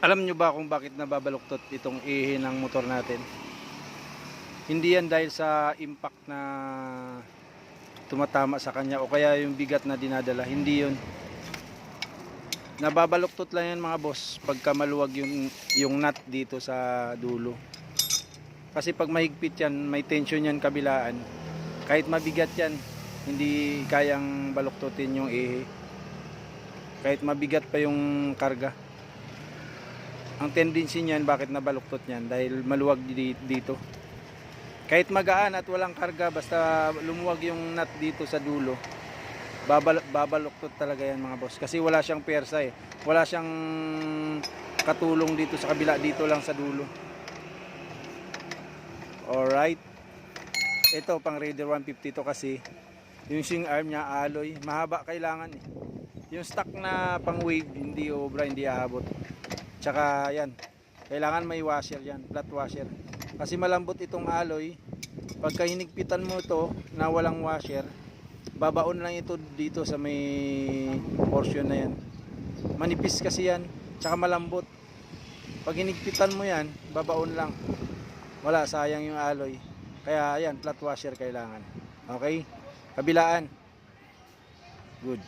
Alam nyo ba kung bakit nababaluktot itong ihi ng motor natin? Hindi yan dahil sa impact na tumatama sa kanya o kaya yung bigat na dinadala. Hindi yun. Nababaluktot lang yan mga boss pagka maluwag yung nut dito sa dulo. Kasi pag mahigpit yan, may tension yan kabilaan. Kahit mabigat yan, hindi kayang baluktutin yung ihi. Kahit mabigat pa yung karga. Ang tendency niyan, bakit nabaluktot niyan? Dahil maluwag dito. Kahit magaan at walang karga, basta lumuwag yung nut dito sa dulo, babaluktot talaga yan mga boss. Kasi wala siyang persa eh. Wala siyang katulong dito sa kabila, dito lang sa dulo. Alright. Ito pang Raider 150 to kasi. Yung swing arm niya alloy, mahaba kailangan eh. Yung stock na pang wave, hindi obra, hindi aabot. Tsaka yan, kailangan may washer yan, flat washer. Kasi malambot itong alloy. Pagka hinigpitan mo ito na walang washer, babaon lang ito dito sa may portion na yan. Manipis kasi yan, tsaka malambot. Pag hinigpitan mo yan, babaon lang. Wala, sayang yung alloy. Kaya yan, flat washer kailangan. Okay? Kabilaan. Good.